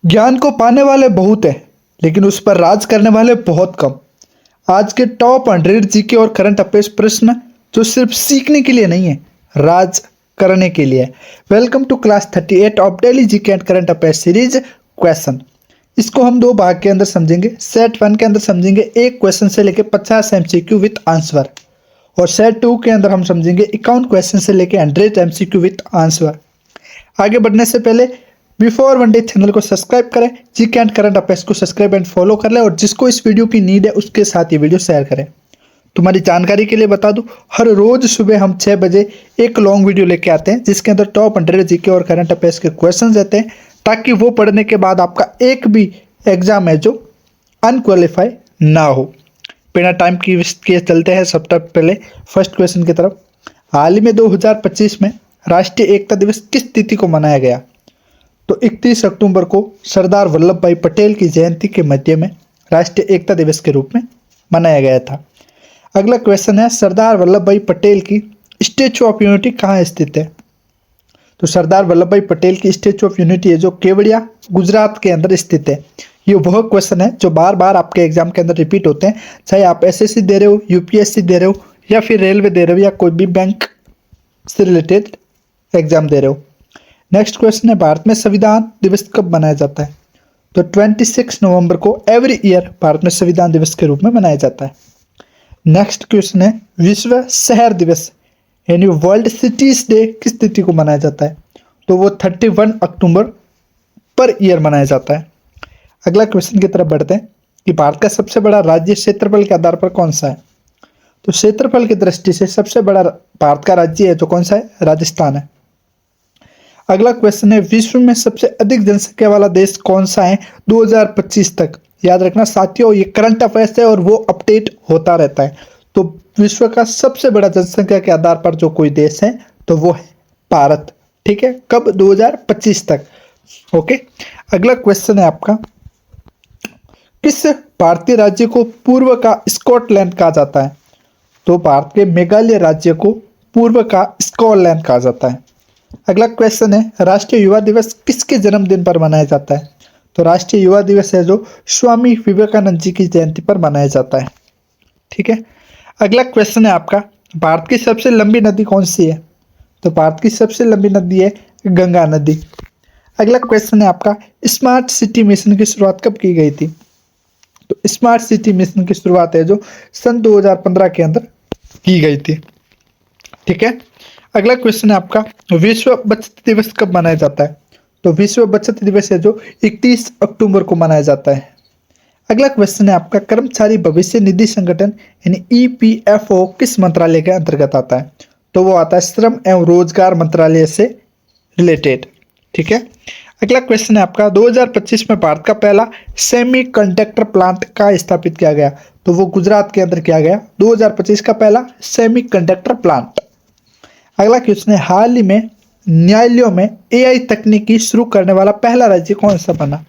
ज्ञान को पाने वाले बहुत हैं, लेकिन उस पर राज करने वाले बहुत कम। आज के टॉप 100 जीके और करंट अफेयर्स प्रश्न जो सिर्फ सीखने के लिए नहीं है, राज करने के लिए है। Welcome to class 38 of daily GK and current affairs series question. इसको हम दो भाग के अंदर समझेंगे। सेट 1 के अंदर समझेंगे एक क्वेश्चन से लेके 50 एमसीक्यू विथ आंसर, और सेट 2 के अंदर हम समझेंगे 51 क्वेश्चन से लेके 100 एमसीक्यू विथ आंसर। आगे बढ़ने से पहले बिफोर वन डे चैनल को सब्सक्राइब करें, जीके एंड करंट अफेयर्स को सब्सक्राइब एंड फॉलो कर लें, और जिसको इस वीडियो की नीड है उसके साथ ये वीडियो शेयर करें। तुम्हारी जानकारी के लिए बता दूं, हर रोज सुबह हम 6 बजे एक लॉन्ग वीडियो लेके आते हैं जिसके अंदर टॉप 100 जीके और करंट अफेयर्स के क्वेश्चन रहते हैं, ताकि वो पढ़ने के बाद आपका एक भी एग्जाम है जो अनक्वालिफाई ना हो। बिना टाइम की वेस्ट किए चलते हैं सबसे पहले फर्स्ट क्वेश्चन की तरफ। हाल ही में 2025 में राष्ट्रीय एकता दिवस किस तिथि को मनाया गया? तो 31 अक्टूबर को सरदार वल्लभ भाई पटेल की जयंती के मध्य में राष्ट्रीय एकता दिवस के रूप में मनाया गया था। अगला क्वेश्चन है, सरदार वल्लभ भाई पटेल की स्टेचू ऑफ यूनिटी कहाँ स्थित है? तो सरदार वल्लभ भाई पटेल की स्टेचू ऑफ यूनिटी है जो केवड़िया गुजरात के अंदर स्थित है। ये वह क्वेश्चन है जो बार बार आपके एग्जाम के अंदर रिपीट होते हैं, चाहे आप एसएससी दे रहे हो, यूपीएससी दे रहे हो, या फिर रेलवे दे रहे हो, या कोई भी बैंक से रिलेटेड एग्जाम दे रहे हो। नेक्स्ट क्वेश्चन है, भारत में संविधान दिवस कब मनाया जाता है? तो 26 नवंबर को एवरी ईयर भारत में संविधान दिवस के रूप में मनाया जाता है। नेक्स्ट क्वेश्चन है, विश्व शहर दिवस यानी वर्ल्ड सिटीज डे किस तिथि को मनाया जाता है? तो वो 31 अक्टूबर पर ईयर मनाया जाता है। अगला क्वेश्चन की तरफ बढ़ते हैं कि भारत का सबसे बड़ा राज्य क्षेत्रफल के आधार पर कौन सा है? तो क्षेत्रफल की दृष्टि से सबसे बड़ा भारत का राज्य है जो कौन सा है? राजस्थान है। अगला क्वेश्चन है, विश्व में सबसे अधिक जनसंख्या वाला देश कौन सा है 2025 तक? याद रखना साथियों, ये करंट अफेयर्स है और वो अपडेट होता रहता है। तो विश्व का सबसे बड़ा जनसंख्या के आधार पर जो कोई देश है तो वो है भारत। ठीक है, कब? 2025 तक। ओके, अगला क्वेश्चन है आपका, किस भारतीय राज्य को पूर्व का स्कॉटलैंड कहा जाता है? तो भारत के मेघालय राज्य को पूर्व का स्कॉटलैंड कहा जाता है। अगला क्वेश्चन है, राष्ट्रीय युवा दिवस किसके जन्मदिन पर मनाया जाता है? तो राष्ट्रीय युवा दिवस है जो स्वामी विवेकानंद जी की जयंती पर मनाया जाता है। ठीक है, अगला क्वेश्चन है आपका, भारत की सबसे लंबी नदी कौन सी है? तो भारत की सबसे लंबी नदी है गंगा नदी। अगला क्वेश्चन है आपका, स्मार्ट सिटी मिशन की शुरुआत कब की गई थी? तो स्मार्ट सिटी मिशन की शुरुआत है जो सन 2015 के अंदर की गई थी। ठीक है, अगला क्वेश्चन है आपका, विश्व बचत दिवस कब मनाया जाता है? तो विश्व बचत दिवस है जो 31 अक्टूबर को मनाया जाता है। अगला क्वेश्चन है आपका, कर्मचारी भविष्य निधि संगठन यानी ईपीएफओ किस मंत्रालय के अंतर्गत आता है? तो वो आता है श्रम एवं रोजगार मंत्रालय से रिलेटेड। ठीक है, अगला क्वेश्चन है आपका, 2025 में भारत का पहला सेमीकंडक्टर प्लांट कहाँ स्थापित किया गया? तो वो गुजरात के अंदर किया गया 2025 का पहला सेमीकंडक्टर प्लांट। अगला क्वेश्चन है, हाल ही में न्यायालयों में एआई तकनीकी शुरू करने वाला पहला राज्य कौन सा बना?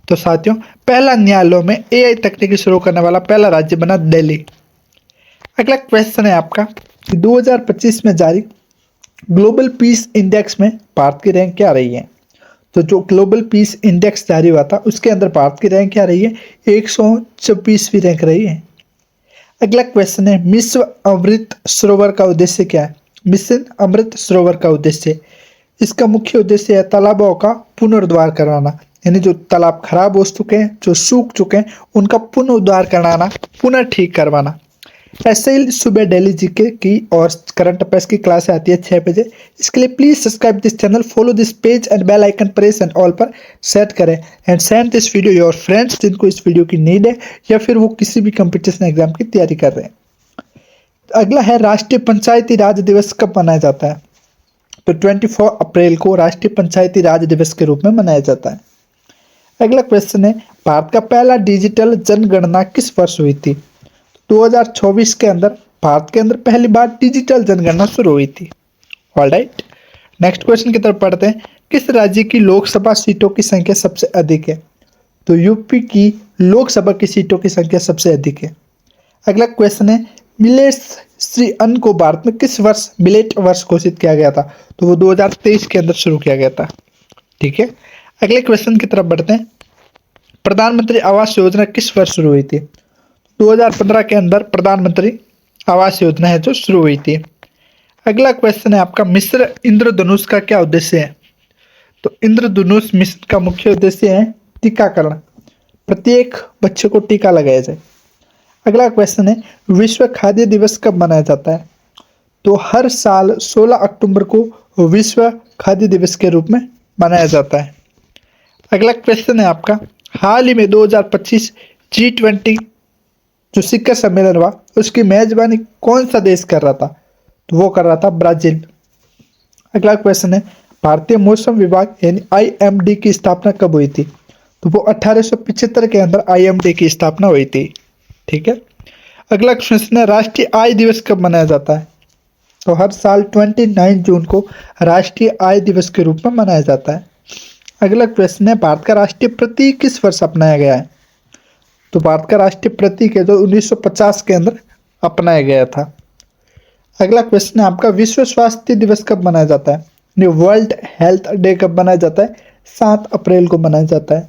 तो साथियों, पहला न्यायालयों में एआई तकनीकी शुरू करने वाला पहला राज्य बना दिल्ली। अगला क्वेश्चन है आपका, 2025 में जारी ग्लोबल पीस इंडेक्स में भारत की रैंक क्या रही है? तो जो ग्लोबल पीस इंडेक्स जारी हुआ था उसके अंदर भारत की रैंक क्या रही है? 126वीं रैंक रही है। अगला क्वेश्चन है, मिशन अमृत सरोवर का उद्देश्य क्या है? मिशन अमृत सरोवर का उद्देश्य, इसका मुख्य उद्देश्य है तालाबों का पुनरुद्धार करवाना, यानी जो तालाब खराब हो चुके हैं, जो सूख चुके हैं, उनका पुनरुद्धार कराना, पुनः ठीक करवाना। ऐसे ही सुबह डेली जीके की और करंट अफेयर्स की क्लास आती है 6 बजे। इसके लिए please subscribe this channel, follow this page and bell icon press and all पर सेट करें, and send this video your friends जिनको इस वीडियो की नीड है या फिर वो किसी भी कंपटीशन एग्जाम की तैयारी कर रहे हैं। अगला है, राष्ट्रीय पंचायती राज दिवस कब मनाया जाता है? तो 24 अप्रैल को राष्ट्रीय पंचायती राज दिवस के रूप में मनाया जाता है। अगला क्वेश्चन है, भारत का पहला डिजिटल जनगणना किस वर्ष हुई थी? 2024 के अंदर भारत के अंदर पहली बार डिजिटल जनगणना शुरू हुई थी। ऑलराइट, नेक्स्ट क्वेश्चन की तरफ पढ़ते हैं, किस राज्य की लोकसभा सीटों की संख्या सबसे अधिक है? तो यूपी की लोकसभा की सीटों की संख्या सबसे अधिक है। अगला क्वेश्चन है, मिलेट्स श्री अन्न को भारत में किस वर्ष मिलेट वर्ष घोषित किया गया था? तो वो 2023 के अंदर शुरू किया गया था। ठीक है, अगले क्वेश्चन की तरफ बढ़ते हैं, प्रधानमंत्री आवास योजना किस वर्ष शुरू हुई थी? 2015 के अंदर प्रधानमंत्री आवास योजना है जो शुरू हुई थी। अगला क्वेश्चन है आपका, मिस्र इंद्रधनुष का क्या उद्देश्य है? तो इंद्रधनुष मिशन का मुख्य उद्देश्य है टीकाकरण, प्रत्येक बच्चे को टीका लगाया जाए। अगला क्वेश्चन है, विश्व खाद्य दिवस कब मनाया जाता है? तो हर साल 16 अक्टूबर को विश्व खाद्य दिवस के रूप में मनाया जाता है। अगला क्वेश्चन है आपका, हाल ही में 2025 G20 जो शिखर सम्मेलन हुआ उसकी मेजबानी कौन सा देश कर रहा था? तो वो कर रहा था ब्राजील। अगला क्वेश्चन है, भारतीय मौसम विभाग यानी IMD की स्थापना कब हुई थी? तो वो 1875 के अंदर IMD की स्थापना हुई थी। ठीक है। अगला क्वेश्चन है, राष्ट्रीय आय दिवस कब मनाया जाता है? तो हर साल 29 जून को राष्ट्रीय आय दिवस के रूप में मनाया जाता है। अगला क्वेश्चन है, भारत का राष्ट्रीय प्रतीक किस वर्ष अपनाया गया है? तो भारत का राष्ट्रीय प्रतीक है जो 1950 के अंदर अपनाया गया था। अगला क्वेश्चन है आपका, विश्व स्वास्थ्य दिवस कब मनाया जाता है? वर्ल्ड हेल्थ डे कब मनाया जाता है? 7 अप्रैल को मनाया जाता है।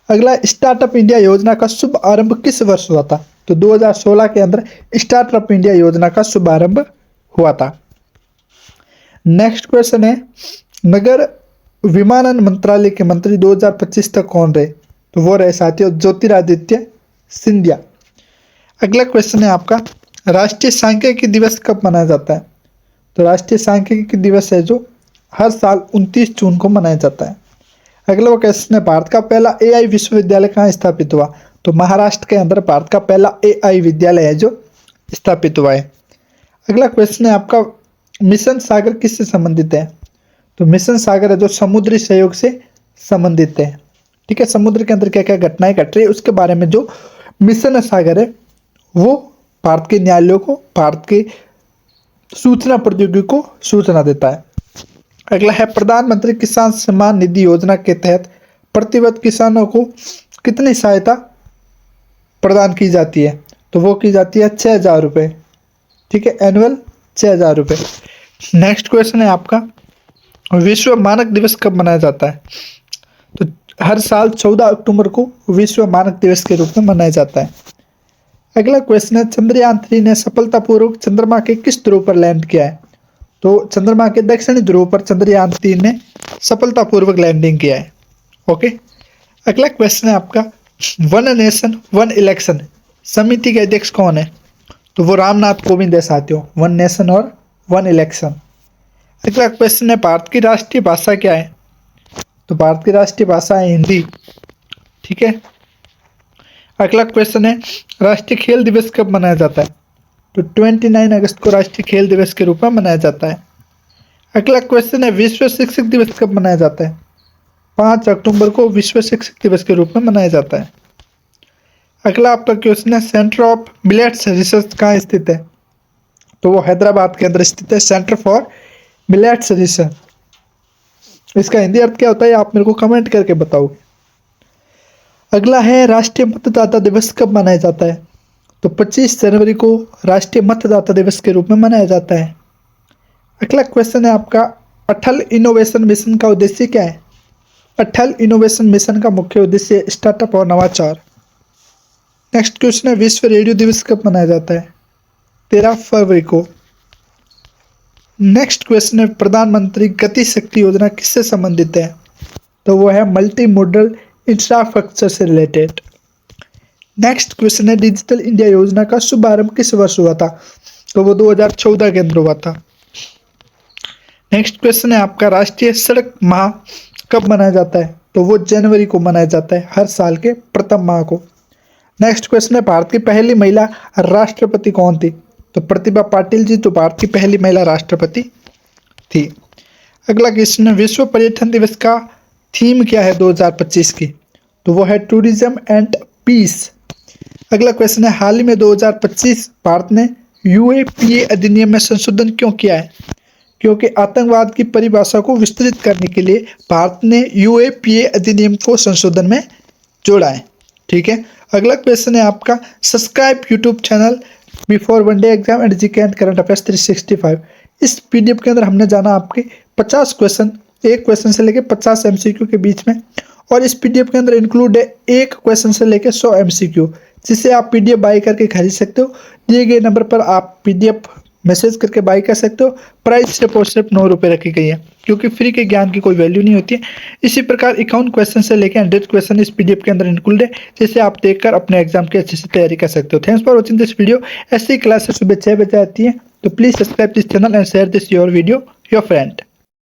अगला, स्टार्टअप इंडिया योजना का शुभारंभ किस वर्ष हुआ था? तो 2016 के अंदर स्टार्टअप इंडिया योजना का शुभारंभ हुआ था। नेक्स्ट क्वेश्चन है, नगर विमानन मंत्रालय के मंत्री 2025 तक कौन रहे? तो वो रहे साथियों ज्योतिरादित्य सिंधिया। अगला क्वेश्चन है आपका, राष्ट्रीय सांख्यिकी दिवस कब मनाया जाता है? तो राष्ट्रीय सांख्यिकी दिवस है जो हर साल 29 जून को मनाया जाता है। अगला क्वेश्चन है, भारत का पहला AI विश्वविद्यालय कहाँ स्थापित हुआ? तो महाराष्ट्र के अंदर भारत का पहला AI विद्यालय है जो स्थापित हुआ है। अगला क्वेश्चन है आपका, मिशन सागर किससे संबंधित है? तो मिशन सागर है जो समुद्री सहयोग से संबंधित है। ठीक है, समुद्र के अंदर क्या क्या घटनाएं घट रही है उसके बारे में जो मिशन सागर है वो भारत के न्यायालयों को, भारत के सूचना प्रौद्योगिकी को सूचना देता है। अगला है, प्रधानमंत्री किसान सम्मान निधि योजना के तहत प्रतिवर्ष किसानों को कितनी सहायता प्रदान की जाती है? तो वो की जाती है 6,000 रुपये। ठीक है, एनुअल 6,000 रुपये। नेक्स्ट क्वेश्चन है आपका, विश्व मानक दिवस कब मनाया जाता है? तो हर साल 14 अक्टूबर को विश्व मानक दिवस के रूप में मनाया जाता है। अगला क्वेश्चन है, चंद्रयान 3 ने सफलतापूर्वक चंद्रमा के किस ध्रुव पर लैंड किया है? तो चंद्रमा के दक्षिणी ध्रुव पर चंद्रयान 3 ने सफलतापूर्वक लैंडिंग किया है। ओके। अगला क्वेश्चन है आपका, वन नेशन वन इलेक्शन समिति के अध्यक्ष कौन है? तो वो रामनाथ कोविंद है साथियों, वन नेशन और वन इलेक्शन। अगला क्वेश्चन है, भारत की राष्ट्रीय भाषा क्या है? तो भारत की राष्ट्रीय भाषा है हिंदी। ठीक है। अगला क्वेश्चन है, राष्ट्रीय खेल दिवस कब मनाया जाता है? तो 29 अगस्त को राष्ट्रीय खेल दिवस के रूप में मनाया जाता है। अगला क्वेश्चन है, विश्व शिक्षक दिवस कब मनाया जाता है? 5 अक्टूबर को विश्व शिक्षक दिवस के रूप में मनाया जाता है। अगला आपका क्वेश्चन है, सेंटर ऑफ मिलेट्स रिसर्च कहाँ स्थित है? तो वो हैदराबाद के अंदर स्थित है, सेंटर फॉर मिलेट्स रिसर्च। इसका हिंदी अर्थ क्या होता है आप मेरे को कमेंट करके बताओगे। अगला है, राष्ट्रीय मतदाता दिवस कब मनाया जाता है? तो 25 जनवरी को राष्ट्रीय मतदाता दिवस के रूप में मनाया जाता है। अगला क्वेश्चन है आपका, अटल इनोवेशन मिशन का उद्देश्य क्या है? अटल इनोवेशन मिशन का मुख्य उद्देश्य स्टार्टअप और नवाचार। नेक्स्ट क्वेश्चन है, विश्व रेडियो दिवस कब मनाया जाता है? 13 फरवरी को। नेक्स्ट क्वेश्चन है, प्रधानमंत्री गति शक्ति योजना किससे संबंधित है? तो वो है मल्टी मॉडल इंफ्रास्ट्रक्चर से रिलेटेड। नेक्स्ट क्वेश्चन है, डिजिटल इंडिया योजना का शुभारंभ किस वर्ष हुआ था? तो वो 2014 के अंदर हुआ था। नेक्स्ट क्वेश्चन है आपका, राष्ट्रीय सड़क माह कब मनाया जाता है? तो वो जनवरी को मनाया जाता है, हर साल के प्रथम माह को। नेक्स्ट क्वेश्चन है, भारत की पहली महिला राष्ट्रपति कौन थी? तो प्रतिभा पाटिल जी जो भारत की पहली महिला राष्ट्रपति थी। अगला क्वेश्चन है, विश्व पर्यटन दिवस का थीम क्या है 2025 की? तो वो है टूरिज्म एंड पीस। अगला क्वेश्चन है, हाल ही में 2025 भारत ने UAPA अधिनियम में संशोधन क्यों किया है? क्योंकि आतंकवाद की परिभाषा को विस्तृत करने के लिए भारत ने UAPA अधिनियम को संशोधन में जोड़ा है। ठीक है। अगला क्वेश्चन है आपका, subscribe YouTube channel before one day exam and GK and current affairs 365। इस PDF के अंदर हमने जाना आपके 50 क्वेश्चन, एक क्वेश्चन से लेके 50 MCQ के बीच में, और इस पीडीएफ के अंदर इंक्लूड है एक क्वेश्चन से लेकर 100 एमसीक्यू, जिसे आप पीडीएफ बाय करके खरीद सकते हो। दिए गए नंबर पर आप पीडीएफ मैसेज करके बाय कर सकते हो। प्राइस सिर्फ और सिर्फ 9 रुपये रखी गई है, क्योंकि फ्री के ज्ञान की कोई वैल्यू नहीं होती है। इसी प्रकार 51 क्वेश्चन से लेकर 100 क्वेश्चन इस पीडीएफ के अंदर इंक्लूड है, जिसे आप देखकर अपने एग्जाम की अच्छे से तैयारी कर सकते हो। Thanks for watching this video. ऐसी क्लासेस सुबह 6 बजे आती है, तो please subscribe this channel and share this your video your friend.